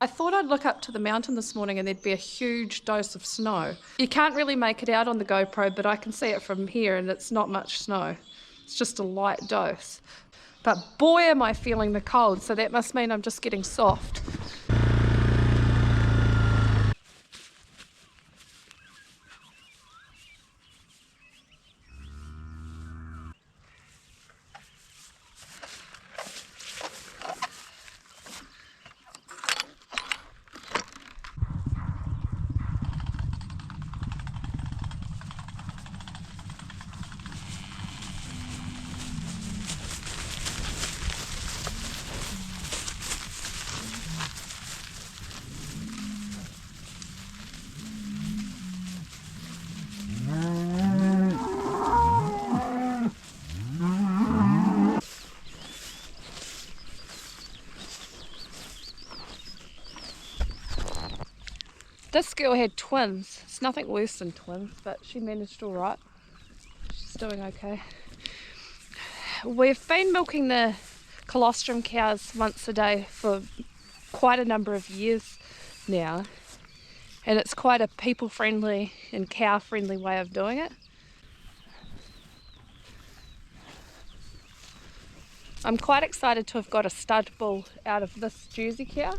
I thought I'd look up to the mountain this morning and there'd be a huge dose of snow. You can't really make it out on the GoPro, but I can see it from here and it's not much snow. It's just a light dose. But boy am I feeling the cold, so that must mean I'm just getting soft. This girl had twins. It's nothing worse than twins, but she managed all right. She's doing okay. We've been milking the colostrum cows once a day for quite a number of years now, and it's quite a people-friendly and cow-friendly way of doing it. I'm quite excited to have got a stud bull out of this Jersey cow.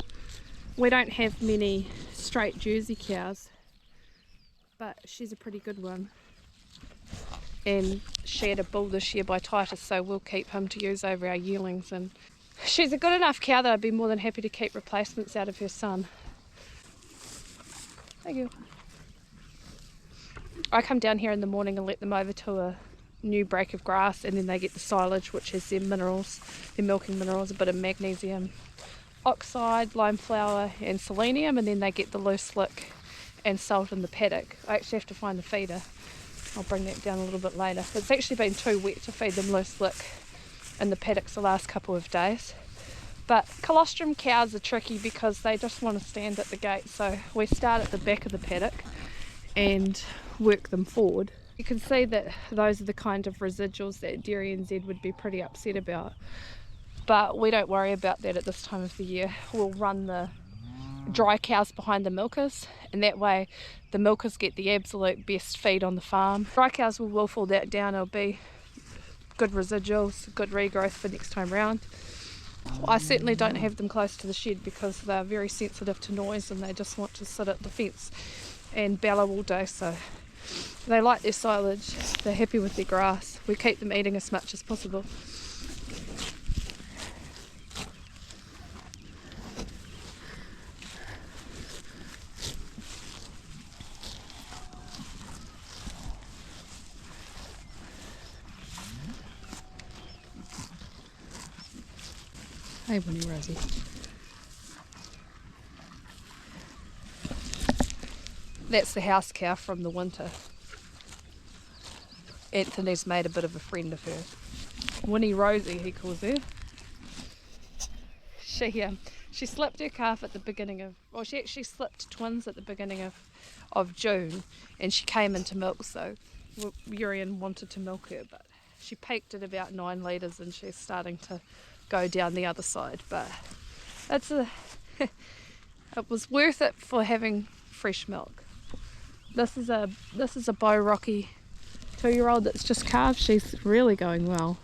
We don't have many straight Jersey cows, but she's a pretty good one. And she had a bull this year by Titus, so we'll keep him to use over our yearlings. And she's a good enough cow that I'd be more than happy to keep replacements out of her son. Thank you. I come down here in the morning and let them over to a new break of grass, and then they get the silage, which has their minerals, their milking minerals, a bit of magnesium oxide, lime flour and selenium, and then they get the loose lick and salt in the paddock. I actually have to find the feeder. I'll bring that down a little bit later. It's actually been too wet to feed them loose lick in the paddocks the last couple of days. But colostrum cows are tricky because they just want to stand at the gate, so we start at the back of the paddock and work them forward. You can see that those are the kind of residuals that Dairy NZ would be pretty upset about. But we don't worry about that at this time of the year. We'll run the dry cows behind the milkers, and that way the milkers get the absolute best feed on the farm. Dry cows will willful that down. It'll be good residuals, good regrowth for next time round. I certainly don't have them close to the shed because they're very sensitive to noise and they just want to sit at the fence and bellow all day, so they like their silage, they're happy with their grass. We keep them eating as much as possible. Hey, Winnie Rosie. That's the house cow from the winter. Anthony's made a bit of a friend of her. Winnie Rosie, he calls her. She slipped her calf at the beginning of, well, she actually slipped twins at the beginning of June, and she came into milk, so Urian wanted to milk her, but she peaked at about 9 litres and she's starting to go down the other side, but it was worth it for having fresh milk. This is a Bow Rocky 2-year-old that's just calved. She's really going well.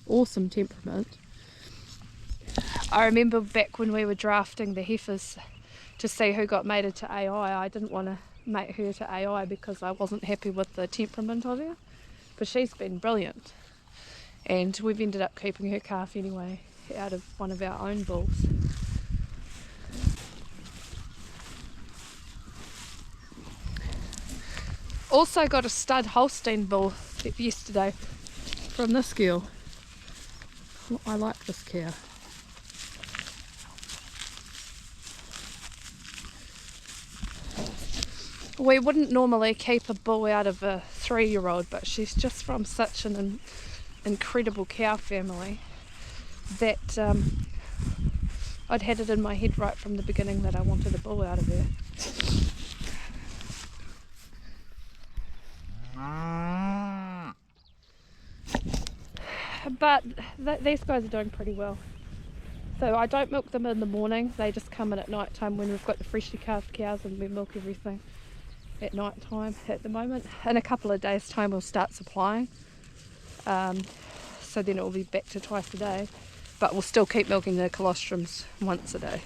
Awesome temperament. I remember back when we were drafting the heifers to see who got mated to AI, I didn't want to mate her to AI because I wasn't happy with the temperament of her, but she's been brilliant. And we've ended up keeping her calf anyway out of one of our own bulls. Also got a stud Holstein bull yesterday from this girl. I like this cow. We wouldn't normally keep a bull out of a 3-year-old, but she's just from such an incredible cow family that I'd had it in my head right from the beginning that I wanted a bull out of her. But these guys are doing pretty well. So I don't milk them in the morning, they just come in at night time when we've got the freshly calved cows, and we milk everything at night time at the moment. In a couple of days time we'll start supplying, so then it will be back to twice a day, but we'll still keep milking the colostrums once a day.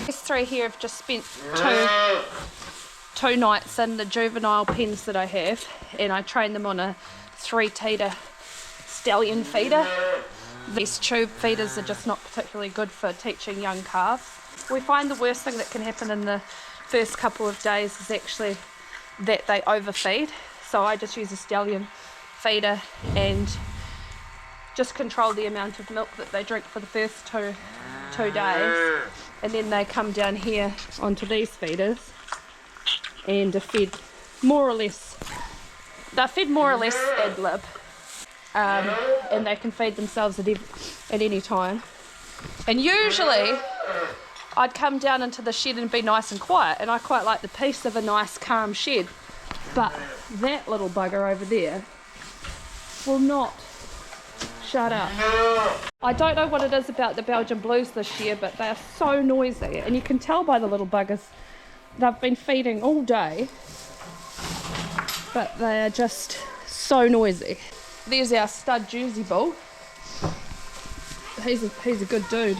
These three here have just spent two nights in the juvenile pens that I have, and I train them on a 3-teater stallion feeder. These tube feeders are just not particularly good for teaching young calves. We find the worst thing that can happen in the first couple of days is actually that they overfeed. So I just use a stallion feeder and just control the amount of milk that they drink for the first two days, and then they come down here onto these feeders and are fed more or less. They're fed more or less ad lib, and they can feed themselves at any time. And usually I'd come down into the shed and be nice and quiet, and I quite like the peace of a nice calm shed, but that little bugger over there will not shut up. I don't know what it is about the Belgian Blues this year, but they are so noisy, and you can tell by the little buggers. They've been feeding all day, but they are just so noisy. There's our stud Jersey bull. He's a good dude.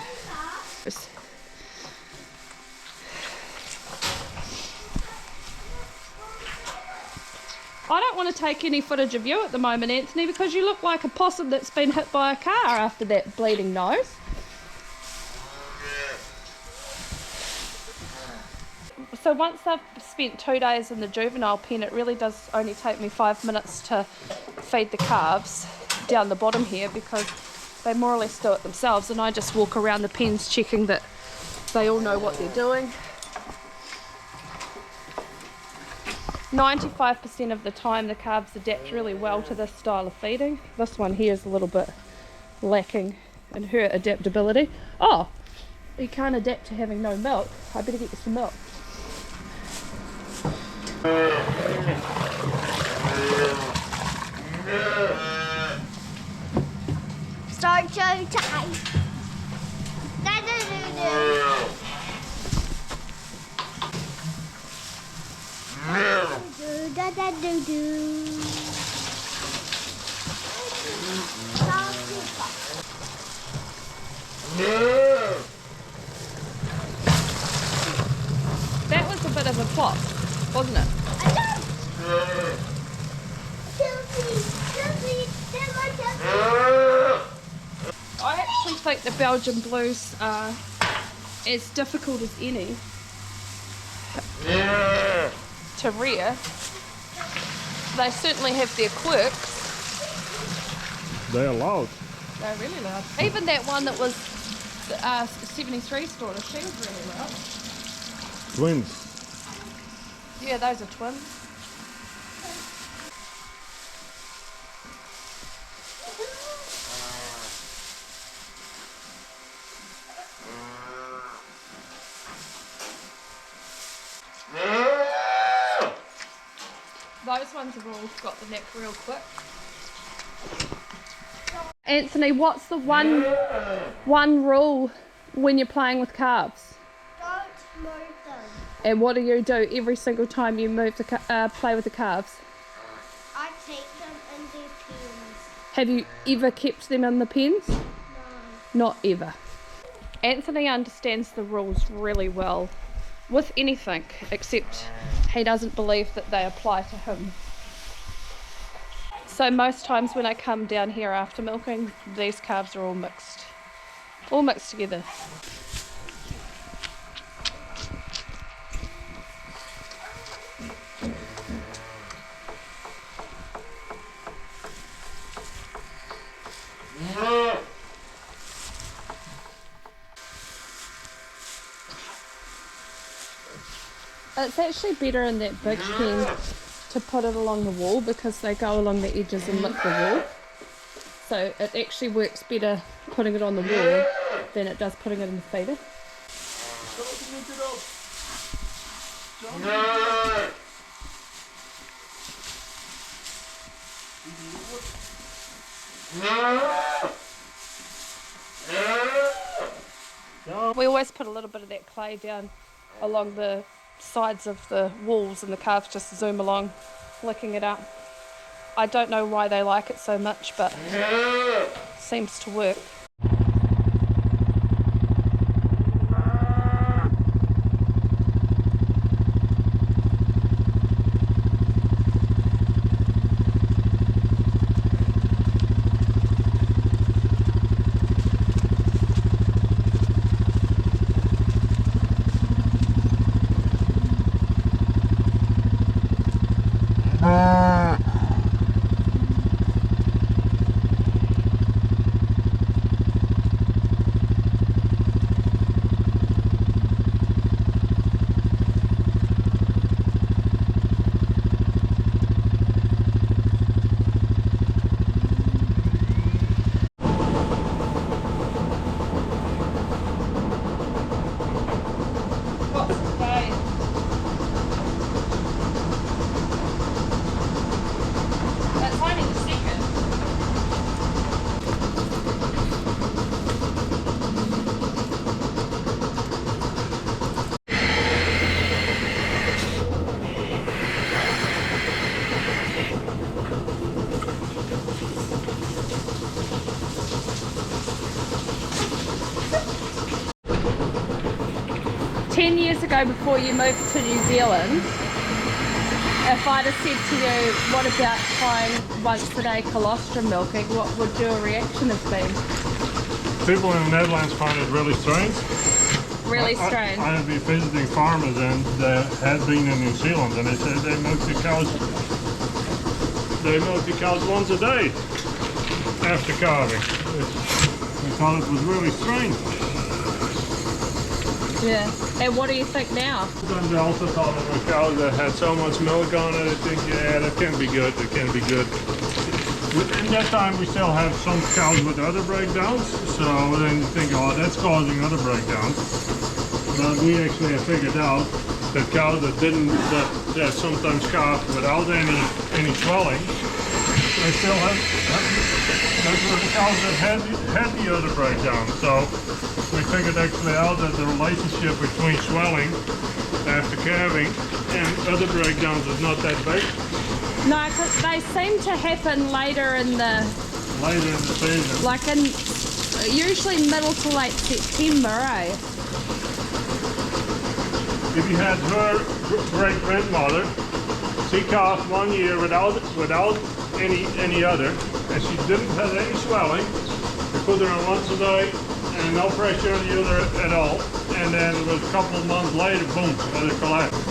I don't want to take any footage of you at the moment, Anthony, because you look like a possum that's been hit by a car after that bleeding nose. So once I've spent 2 days in the juvenile pen, it really does only take me 5 minutes to feed the calves down the bottom here, because they more or less do it themselves, and I just walk around the pens checking that they all know what they're doing. 95% of the time the calves adapt really well to this style of feeding. This one here is a little bit lacking in her adaptability. Oh, you can't adapt to having no milk. I better get you some milk. Start show time. That was a bit of a flop, wasn't it? I actually think the Belgian Blues are as difficult as any to rear. They certainly have their quirks. They're loud. They're really loud. Even that one that was 73's daughter, she was really loud. Twins. Yeah, those are twins. Those ones have all got the neck real quick. Anthony, what's the one rule when you're playing with calves? Don't move them. And what do you do every single time you move the play with the calves? I take them in the pens. Have you ever kept them in the pens? No. Not ever. Anthony understands the rules really well with anything, except he doesn't believe that they apply to him. So most times when I come down here after milking, these calves are all mixed together. It's actually better in that big pen to put it along the wall because they go along the edges and lick the wall. So it actually works better putting it on the wall than it does putting it in the feeder. We always put a little bit of that clay down along the sides of the walls and the calves just zoom along, licking it up. I don't know why they like it so much, but it seems to work. That's only the second. 10 years ago, before you moved to New Zealand, if I'd have said to you, what about trying once a day colostrum milking, what would your reaction have been? People in the Netherlands find it really strange. Really strange. I've been visiting farmers and they had been in New Zealand and they said they milk the cows once a day after calving. They thought it was really strange. Yeah. And what do you think now? Sometimes I also thought it was cows that had so much milk on it, I think, yeah, that can be good, it can be good. In that time we still have some cows with other breakdowns, so then you think, oh, that's causing other breakdowns. But we actually have figured out that cows that sometimes calf without any swelling, they still have those were the cows that had the other breakdown. So we figured actually out that the relationship between swelling after calving and other breakdowns is not that big. No, because they seem to happen later in the season. Like in usually middle to late September, eh? If you had her great grandmother, she calved 1 year without any other, and she didn't have any swelling. We put her on once a day and no pressure on the other at all. And then it was a couple of months later, boom, other collapsed.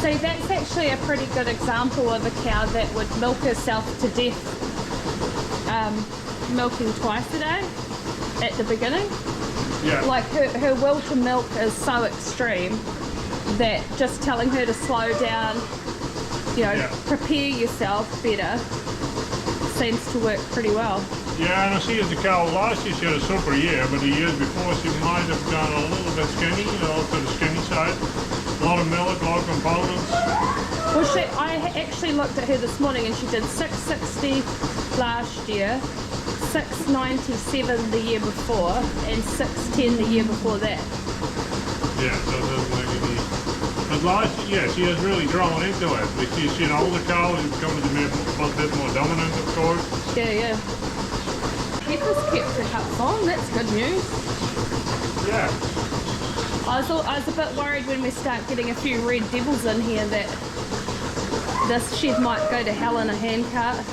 See, that's actually a pretty good example of a cow that would milk herself to death, milking twice a day at the beginning. Yeah. Like her will to milk is so extreme that just telling her to slow down, you know, prepare yourself better, seems to work pretty well. Yeah, and I see as a cow last year she had a super year, but the years before she might have gone a little bit skinny, you know, to the skinny side. A lot of milk, a lot of components. Well, I actually looked at her this morning and she did 660 last year, 697 the year before, and 610 the year before that. Yeah, so it doesn't make any. But last, yeah, she has really grown into it. We see an older cow is becoming a bit more dominant, of course. Yeah. Heifer's kept her cups on, that's good news. Yeah. I was a bit worried when we start getting a few red devils in here that this shed might go to hell in a handcart.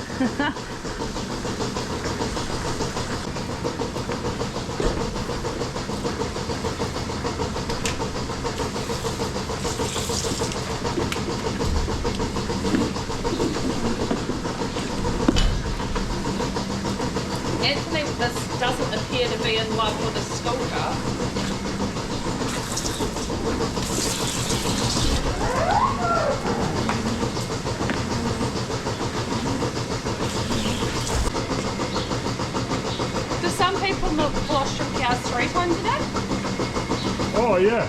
Anthony, this doesn't appear to be in love with a school car. Do some people milk colostrum cows 3 times a day? Oh yeah.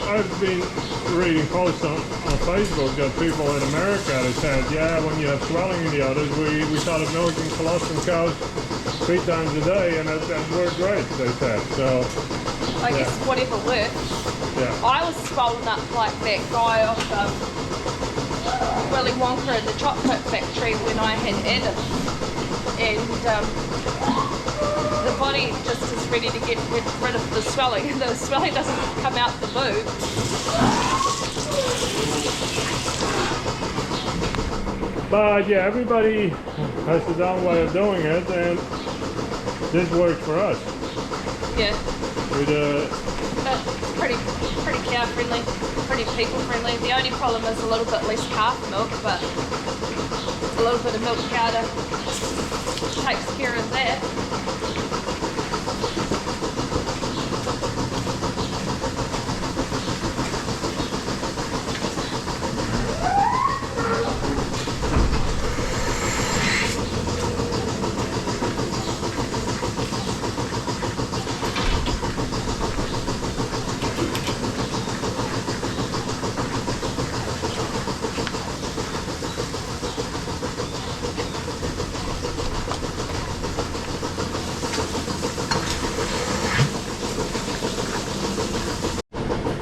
I've been reading posts on Facebook that people in America that said, yeah, when you have swelling in the udders, we started milking colostrum cows 3 times a day, and that worked great, they said. So I guess whatever works. yeah. I was swollen up like that guy off Willy Wonka in the chocolate factory when I had Adam, and the body just is ready to get rid of the swelling, and the swelling doesn't come out the boob. But yeah, everybody has their own way of doing it, and this works for us. Yeah, With pretty cow friendly, pretty people friendly. The only problem is a little bit less calf milk, but a little bit of milk powder takes care of that.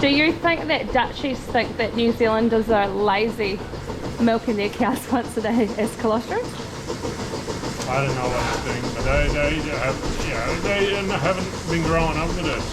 Do you think that Dutchies think that New Zealanders are lazy milking their cows once a day as colostrums? I don't know what to think, but they haven't been growing up with it.